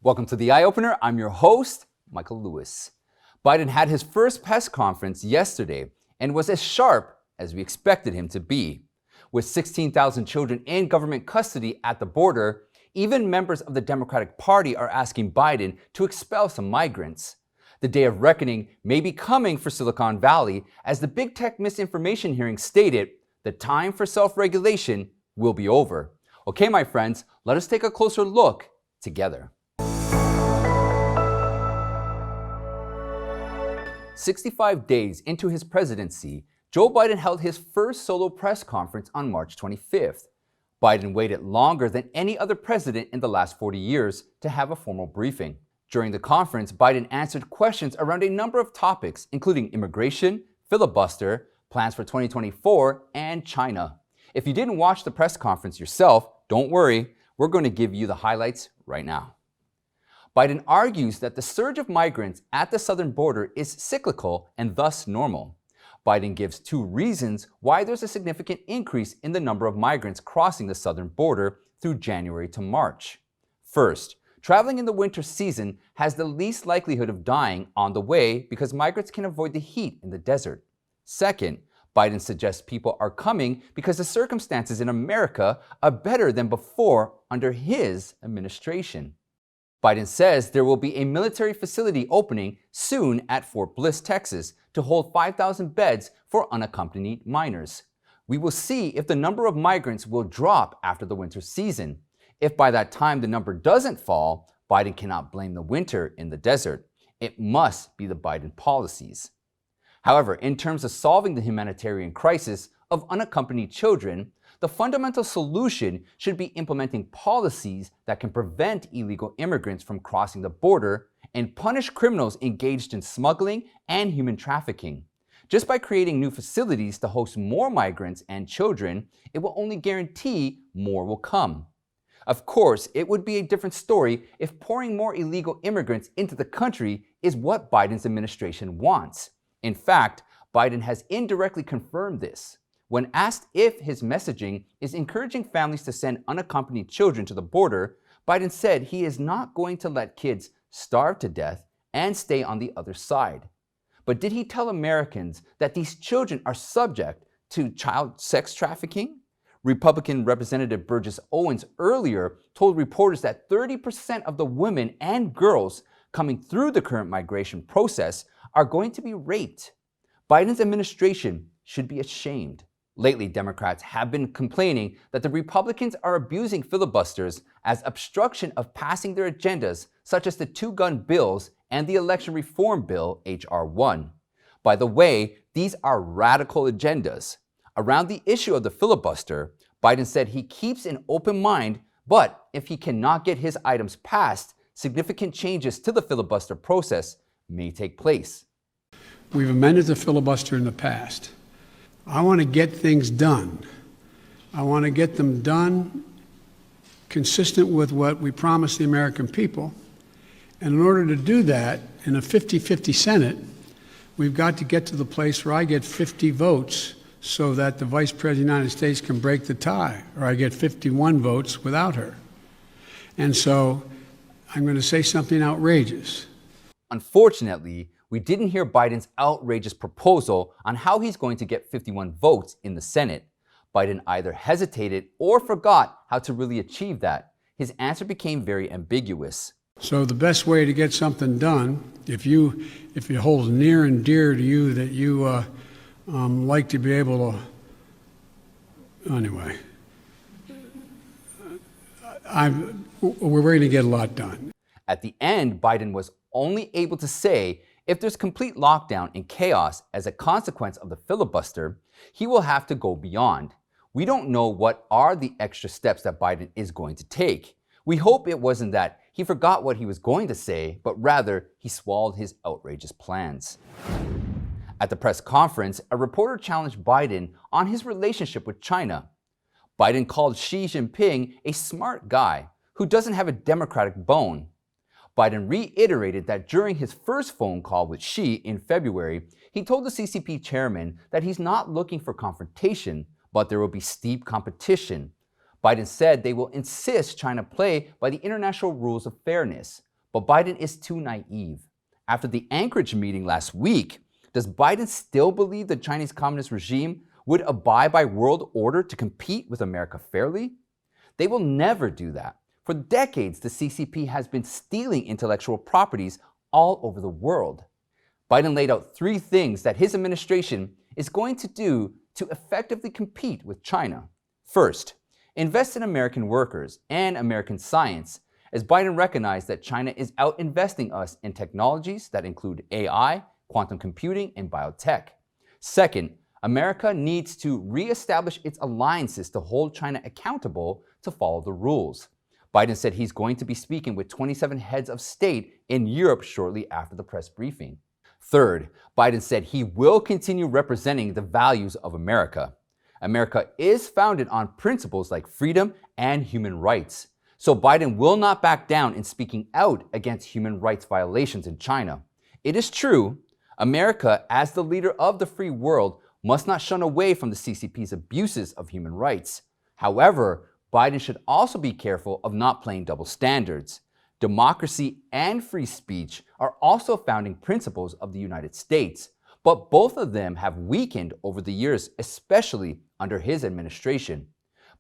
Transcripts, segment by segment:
Welcome to The Eye Opener. I'm your host, Michael Lewis. Biden had his first press conference yesterday and was as sharp as we expected him to be. With 16,000 children in government custody at the border, even members of the Democratic Party are asking Biden to expel some migrants. The day of reckoning may be coming for Silicon Valley, as the big tech misinformation hearing stated, the time for self-regulation will be over. Okay, my friends, let us take a closer look together. 65 days into his presidency, Joe Biden held his first solo press conference on March 25th. Biden waited longer than any other president in the last 40 years to have a formal briefing. During the conference, Biden answered questions around a number of topics, including immigration, filibuster, plans for 2024, and China. If you didn't watch the press conference yourself, don't worry, we're going to give you the highlights right now. Biden argues that the surge of migrants at the southern border is cyclical and thus normal. Biden gives two reasons why there's a significant increase in the number of migrants crossing the southern border through January to March. First, traveling in the winter season has the least likelihood of dying on the way because migrants can avoid the heat in the desert. Second, Biden suggests people are coming because the circumstances in America are better than before under his administration. Biden says there will be a military facility opening soon at Fort Bliss, Texas, to hold 5,000 beds for unaccompanied minors. We will see if the number of migrants will drop after the winter season. If by that time the number doesn't fall, Biden cannot blame the winter in the desert. It must be the Biden policies. However, in terms of solving the humanitarian crisis of unaccompanied children, the fundamental solution should be implementing policies that can prevent illegal immigrants from crossing the border and punish criminals engaged in smuggling and human trafficking. Just by creating new facilities to host more migrants and children, it will only guarantee more will come. Of course, it would be a different story if pouring more illegal immigrants into the country is what Biden's administration wants. In fact, Biden has indirectly confirmed this. When asked if his messaging is encouraging families to send unaccompanied children to the border, Biden said he is not going to let kids starve to death and stay on the other side. But did he tell Americans that these children are subject to child sex trafficking? Republican Representative Burgess Owens earlier told reporters that 30% of the women and girls coming through the current migration process are going to be raped. Biden's administration should be ashamed. Lately, Democrats have been complaining that the Republicans are abusing filibusters as obstruction of passing their agendas, such as the two-gun bills and the election reform bill, H.R. 1. By the way, these are radical agendas. Around the issue of the filibuster, Biden said he keeps an open mind, but if he cannot get his items passed, significant changes to the filibuster process may take place. We've amended the filibuster in the past. I want to get things done. I want to get them done consistent with what we promised the American people. And in order to do that, in a 50-50 Senate, we've got to get to the place where I get 50 votes so that the Vice President of the United States can break the tie, or I get 51 votes without her. And so I'm going to say something outrageous. Unfortunately, we didn't hear Biden's outrageous proposal on how he's going to get 51 votes in the Senate. Biden either hesitated or forgot how to really achieve that. His answer became very ambiguous. So the best way to get something done, if it holds near and dear to you that you like to be able to, anyway, we're going to get a lot done. At the end, Biden was only able to say if there's complete lockdown and chaos as a consequence of the filibuster, he will have to go beyond. We don't know what are the extra steps that Biden is going to take. We hope it wasn't that he forgot what he was going to say, but rather he swallowed his outrageous plans. At the press conference, a reporter challenged Biden on his relationship with China. Biden called Xi Jinping a smart guy who doesn't have a democratic bone. Biden reiterated that during his first phone call with Xi in February, he told the CCP chairman that he's not looking for confrontation, but there will be steep competition. Biden said they will insist China play by the international rules of fairness. But Biden is too naive. After the Anchorage meeting last week, does Biden still believe the Chinese Communist regime would abide by world order to compete with America fairly? They will never do that. For decades, the CCP has been stealing intellectual properties all over the world. Biden laid out 3 things that his administration is going to do to effectively compete with China. First, invest in American workers and American science, as Biden recognized that China is out-investing us in technologies that include AI, quantum computing, and biotech. Second, America needs to reestablish its alliances to hold China accountable to follow the rules. Biden said he's going to be speaking with 27 heads of state in Europe shortly after the press briefing. Third, Biden said he will continue representing the values of America. America is founded on principles like freedom and human rights. So Biden will not back down in speaking out against human rights violations in China. It is true, America, as the leader of the free world, must not shun away from the CCP's abuses of human rights. However, Biden should also be careful of not playing double standards. Democracy and free speech are also founding principles of the United States, but both of them have weakened over the years, especially under his administration.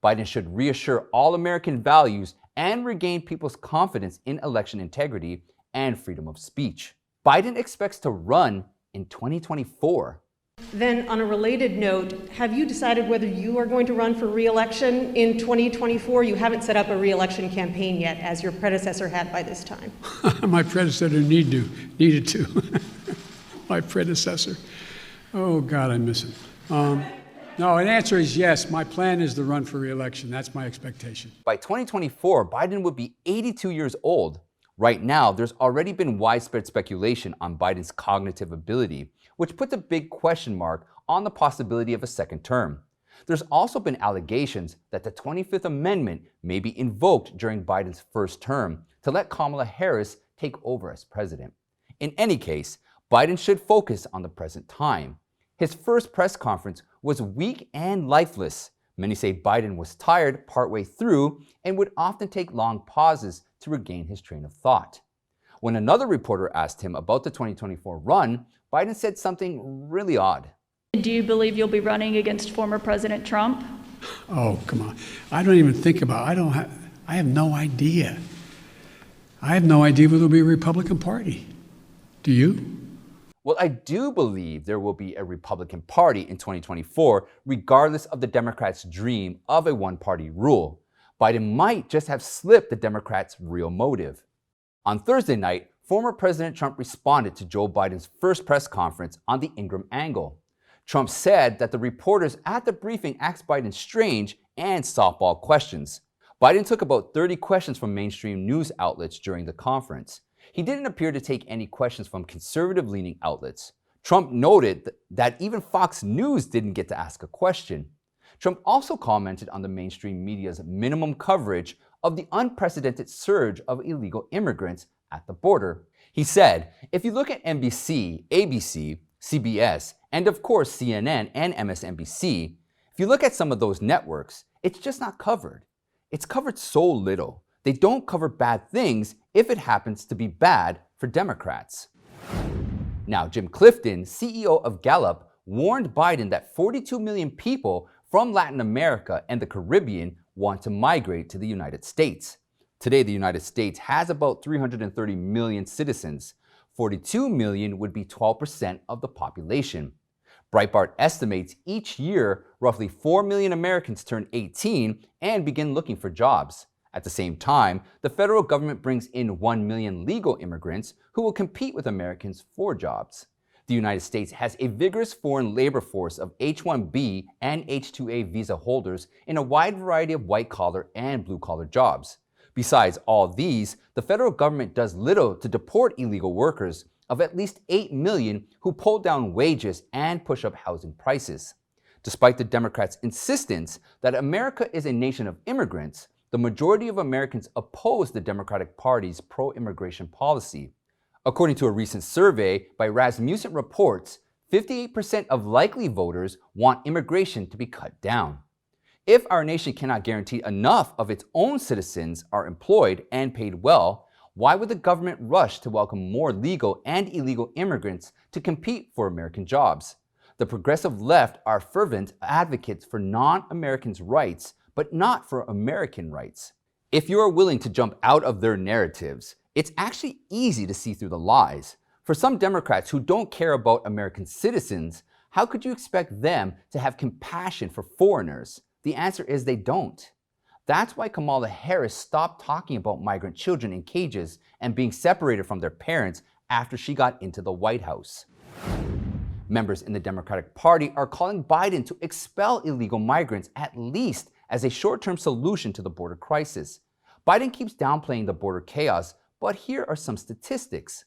Biden should reassure all American values and regain people's confidence in election integrity and freedom of speech. Biden expects to run in 2024. Then, on a related note, have you decided whether you are going to run for re-election in 2024? You haven't set up a re-election campaign yet, as your predecessor had by this time. My predecessor needed to. My predecessor. Oh, God, I miss him. No, an answer is yes. My plan is to run for re-election. That's my expectation. By 2024, Biden would be 82 years old. Right now, there's already been widespread speculation on Biden's cognitive ability, which puts a big question mark on the possibility of a second term. There's also been allegations that the 25th Amendment may be invoked during Biden's first term to let Kamala Harris take over as president. In any case, Biden should focus on the present time. His first press conference was weak and lifeless. Many say Biden was tired partway through and would often take long pauses to regain his train of thought. When another reporter asked him about the 2024 run, Biden said something really odd. Do you believe you'll be running against former President Trump? Oh, come on. I don't even think about it. I have no idea. I have no idea whether there'll be a Republican Party. Do you? Well, I do believe there will be a Republican Party in 2024, regardless of the Democrats' dream of a one-party rule. Biden might just have slipped the Democrats' real motive. On Thursday night, former President Trump responded to Joe Biden's first press conference on the Ingram angle. Trump said that the reporters at the briefing asked Biden strange and softball questions. Biden took about 30 questions from mainstream news outlets during the conference. He didn't appear to take any questions from conservative-leaning outlets. Trump noted that even Fox News didn't get to ask a question. Trump also commented on the mainstream media's minimum coverage of the unprecedented surge of illegal immigrants at the border. He said, if you look at NBC, ABC, CBS, and of course CNN and MSNBC, if you look at some of those networks, it's just not covered. It's covered so little. They don't cover bad things if it happens to be bad for Democrats. Now, Jim Clifton, CEO of Gallup, warned Biden that 42 million people from Latin America and the Caribbean want to migrate to the United States. Today, the United States has about 330 million citizens. 42 million would be 12% of the population. Breitbart estimates each year roughly 4 million Americans turn 18 and begin looking for jobs. At the same time, the federal government brings in 1 million legal immigrants who will compete with Americans for jobs. The United States has a vigorous foreign labor force of H-1B and H-2A visa holders in a wide variety of white-collar and blue-collar jobs. Besides all these, the federal government does little to deport illegal workers of at least 8 million who pull down wages and push up housing prices. Despite the Democrats' insistence that America is a nation of immigrants, the majority of Americans oppose the Democratic Party's pro-immigration policy. According to a recent survey by Rasmussen Reports, 58% of likely voters want immigration to be cut down. If our nation cannot guarantee enough of its own citizens are employed and paid well, Why would the government rush to welcome more legal and illegal immigrants to compete for American jobs? The progressive left are fervent advocates for non-Americans' rights, but not for American rights. If you are willing to jump out of their narratives, it's actually easy to see through the lies. For some Democrats who don't care about American citizens, how could you expect them to have compassion for foreigners? The answer is they don't. That's why Kamala Harris stopped talking about migrant children in cages and being separated from their parents after she got into the White House. Members in the Democratic Party are calling Biden to expel illegal migrants, at least as a short-term solution to the border crisis. Biden keeps downplaying the border chaos, but here are some statistics.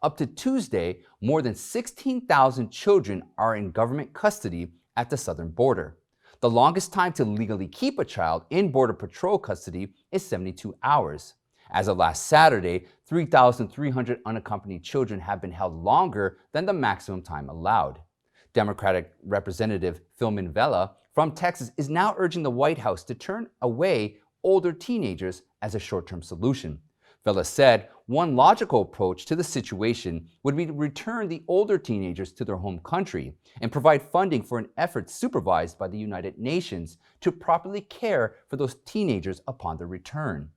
Up to Tuesday, more than 16,000 children are in government custody at the southern border. The longest time to legally keep a child in Border Patrol custody is 72 hours. As of last Saturday, 3,300 unaccompanied children have been held longer than the maximum time allowed. Democratic Representative Phil Manvella from Texas is now urging the White House to turn away older teenagers as a short-term solution. Vella said one logical approach to the situation would be to return the older teenagers to their home country and provide funding for an effort supervised by the United Nations to properly care for those teenagers upon their return.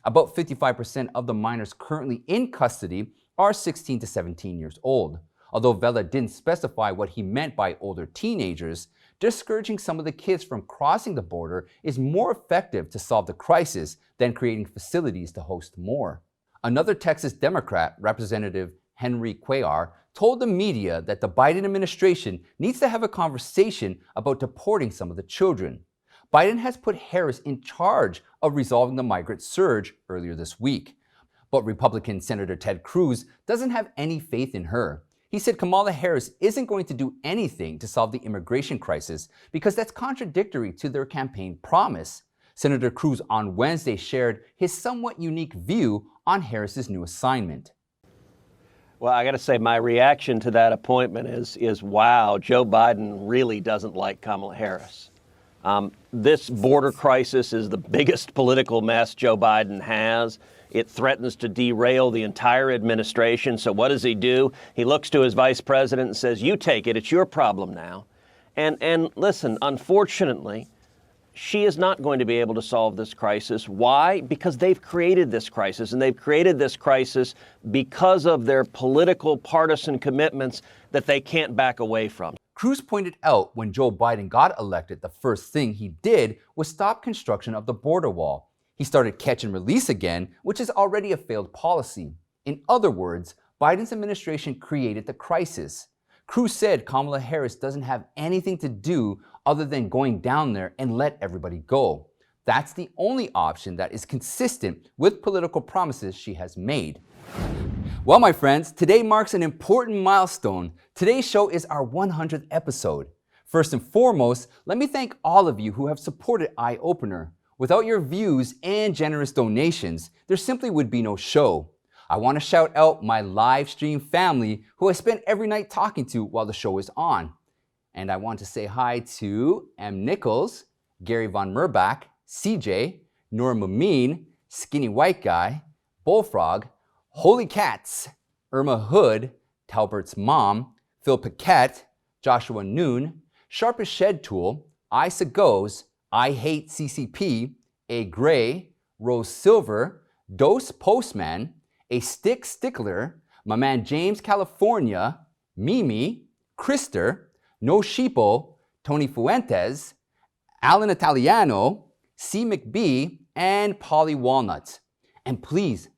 About 55% of the minors currently in custody are 16 to 17 years old. Although Vella didn't specify what he meant by older teenagers, discouraging some of the kids from crossing the border is more effective to solve the crisis than creating facilities to host more. Another Texas Democrat, Representative Henry Cuellar, told the media that the Biden administration needs to have a conversation about deporting some of the children. Biden has put Harris in charge of resolving the migrant surge earlier this week. But Republican Senator Ted Cruz doesn't have any faith in her. He said Kamala Harris isn't going to do anything to solve the immigration crisis because that's contradictory to their campaign promise. Senator Cruz on Wednesday shared his somewhat unique view on Harris's new assignment. Well, I got to say my reaction to that appointment is wow, Joe Biden really doesn't like Kamala Harris. This border crisis is the biggest political mess Joe Biden has. It threatens to derail the entire administration. So what does he do? He looks to his vice president and says, you take it. It's your problem now. And listen, unfortunately, she is not going to be able to solve this crisis. Why? Because they've created this crisis, and they've created this crisis because of their political partisan commitments that they can't back away from. Cruz pointed out when Joe Biden got elected, the first thing he did was stop construction of the border wall. He started catch and release again, which is already a failed policy. In other words, Biden's administration created the crisis. Cruz said Kamala Harris doesn't have anything to do other than going down there and let everybody go. That's the only option that is consistent with political promises she has made. Well, my friends, today marks an important milestone. Today's show is our 100th episode. First and foremost, let me thank all of you who have supported Eye Opener. Without your views and generous donations, there simply would be no show. I want to shout out my live stream family who I spend every night talking to while the show is on. And I want to say hi to M. Nichols, Gary Von Merbach, CJ, Nora Mameen, Skinny White Guy, Bullfrog, Holy Cats, Irma Hood, Talbert's Mom, Phil Paquette, Joshua Noon, Sharpest Shed Tool, Isa Goes, I Hate CCP, A Gray, Rose Silver, Dose Postman, A Stick Stickler, my man James California, Mimi, Krister, No Sheeple, Tony Fuentes, Alan Italiano, C. McBee, and Polly Walnuts. And please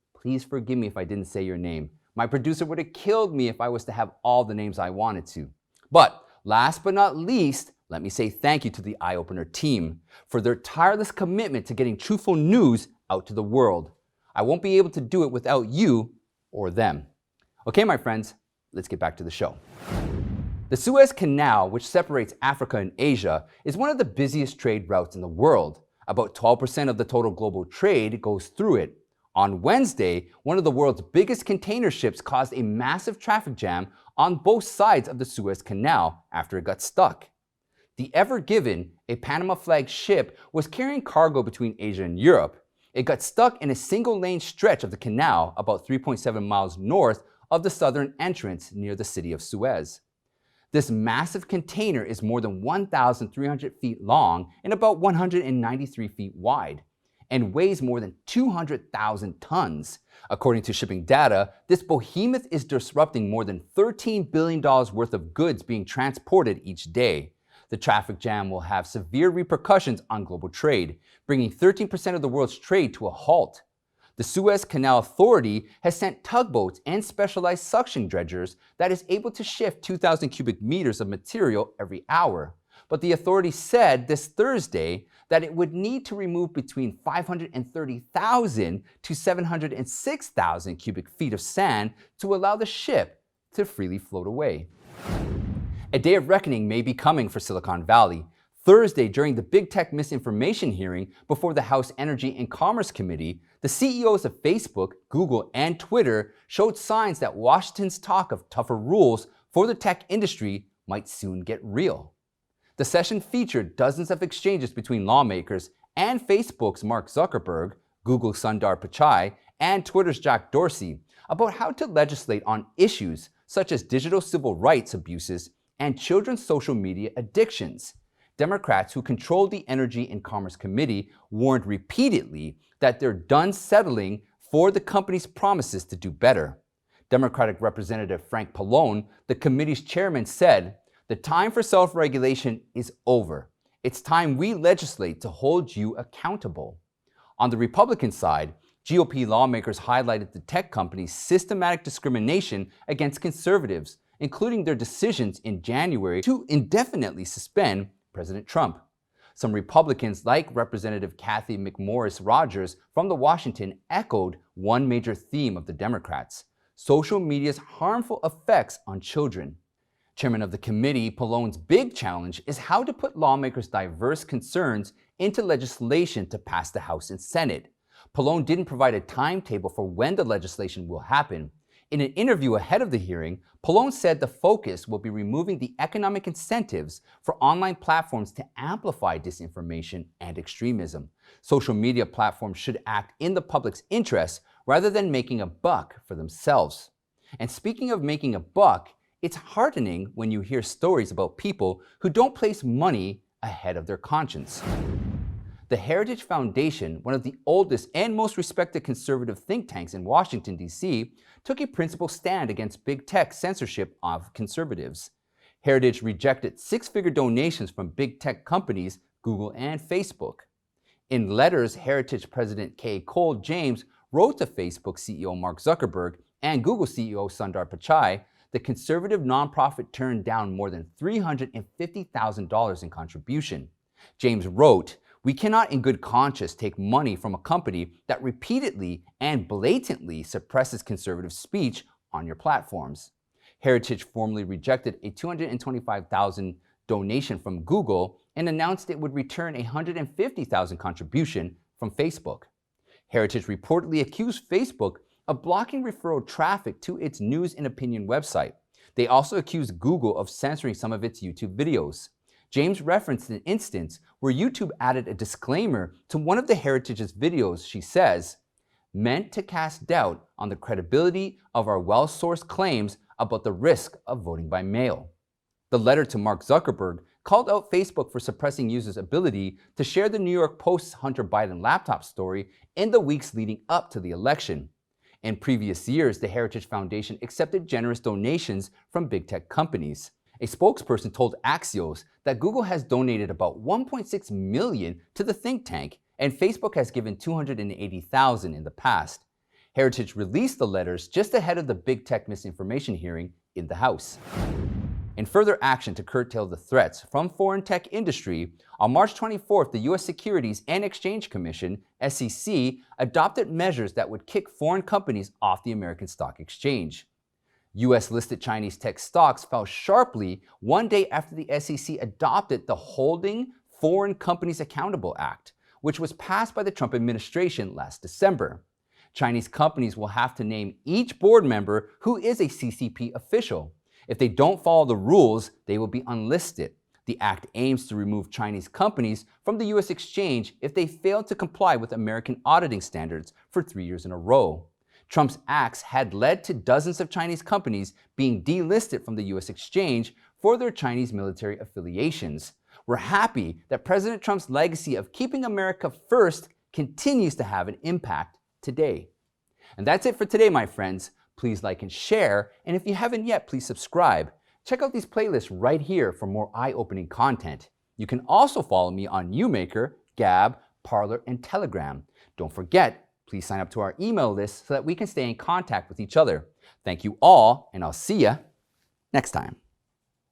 forgive me if I didn't say your name. My producer would have killed me if I was to have all the names I wanted to. But last but not least, let me say thank you to the Eye Opener team for their tireless commitment to getting truthful news out to the world. I won't be able to do it without you or them. Okay, my friends, let's get back to the show. The Suez Canal, which separates Africa and Asia, is one of the busiest trade routes in the world. About 12% of the total global trade goes through it. On Wednesday, one of the world's biggest container ships caused a massive traffic jam on both sides of the Suez Canal after it got stuck. The Ever Given, a Panama-flagged ship, was carrying cargo between Asia and Europe. It got stuck in a single-lane stretch of the canal about 3.7 miles north of the southern entrance near the city of SUEZ. This massive container is more than 1,300 feet long and about 193 feet wide, and weighs more than 200,000 tons. According to shipping data, this behemoth is disrupting more than $13 billion worth of goods being transported each day. The traffic jam will have severe repercussions on global trade, bringing 13% of the world's trade to a halt. The Suez Canal Authority has sent tugboats and specialized suction dredgers that is able to shift 2,000 cubic meters of material every hour. But the authority said this Thursday that it would need to remove between 530,000 to 706,000 cubic feet of sand to allow the ship to freely float away. A day of reckoning may be coming for Silicon Valley. Thursday, during the big tech misinformation hearing before the House Energy and Commerce Committee, the CEOs of Facebook, Google, and Twitter showed signs that Washington's talk of tougher rules for the tech industry might soon get real. The session featured dozens of exchanges between lawmakers and Facebook's Mark Zuckerberg, Google's Sundar Pichai, and Twitter's Jack Dorsey about how to legislate on issues such as digital civil rights abuses and children's social media addictions. Democrats who control the Energy and Commerce Committee warned repeatedly that they're done settling for the company's promises to do better. Democratic Representative Frank Pallone, the committee's chairman, said, "The time for self-regulation is over. It's time we legislate to hold you accountable." On the Republican side, GOP lawmakers highlighted the tech company's systematic discrimination against conservatives, including their decisions in January to indefinitely suspend President Trump. Some Republicans, like Representative Kathy McMorris Rodgers from the Washington, echoed one major theme of the Democrats: social media's harmful effects on children. Chairman of the committee, Pallone's big challenge is how to put lawmakers' diverse concerns into legislation to pass the House and Senate. Pallone didn't provide a timetable for when the legislation will happen. In an interview ahead of the hearing, Pallone said the focus will be removing the economic incentives for online platforms to amplify disinformation and extremism. Social media platforms should act in the public's interest rather than making a buck for themselves. And speaking of making a buck, it's heartening when you hear stories about people who don't place money ahead of their conscience. The Heritage Foundation, one of the oldest and most respected conservative think tanks in Washington, D.C., took a principled stand against big tech censorship of conservatives. Heritage rejected six-figure donations from big tech companies, Google and Facebook. In letters, Heritage President Kay Cole James wrote to Facebook CEO Mark Zuckerberg and Google CEO Sundar Pichai, the conservative nonprofit turned down more than $350,000 in contribution. James wrote, "We cannot in good conscience take money from a company that repeatedly and blatantly suppresses conservative speech on your platforms." Heritage formally rejected a $225,000 donation from Google and announced it would return a $150,000 contribution from Facebook. Heritage reportedly accused Facebook of blocking referral traffic to its news and opinion website. They also accused Google of censoring some of its YouTube videos. James referenced an instance where YouTube added a disclaimer to one of the Heritage's videos. She says, "meant to cast doubt on the credibility of our well-sourced claims about the risk of voting by mail." The letter to Mark Zuckerberg called out Facebook for suppressing users' ability to share the New York Post's Hunter Biden laptop story in the weeks leading up to the election. In previous years, the Heritage Foundation accepted generous donations from big tech companies. A spokesperson told Axios that Google has donated about $1.6 million to the think tank, and Facebook has given $280,000 in the past. Heritage released the letters just ahead of the big tech misinformation hearing in the House. In further action to curtail the threats from foreign tech industry, on March 24th, the U.S. Securities and Exchange Commission, SEC, adopted measures that would kick foreign companies off the American Stock Exchange. U.S.-listed Chinese tech stocks fell sharply one day after the SEC adopted the Holding Foreign Companies Accountable Act, which was passed by the Trump administration last December. Chinese companies will have to name each board member who is a CCP official. If they don't follow the rules, they will be unlisted. The act aims to remove Chinese companies from the U.S. exchange if they fail to comply with American auditing standards for 3 years in a row. Trump's acts had led to dozens of Chinese companies being delisted from the U.S. exchange for their Chinese military affiliations. We're happy that President Trump's legacy of keeping America first continues to have an impact today. And that's it for today, my friends. Please like and share, and if you haven't yet, please subscribe. Check out these playlists right here for more eye-opening content. You can also follow me on Newmaker, Gab, Parler, and Telegram. Don't forget, please sign up to our email list so that we can stay in contact with each other. Thank you all, and I'll see you next time.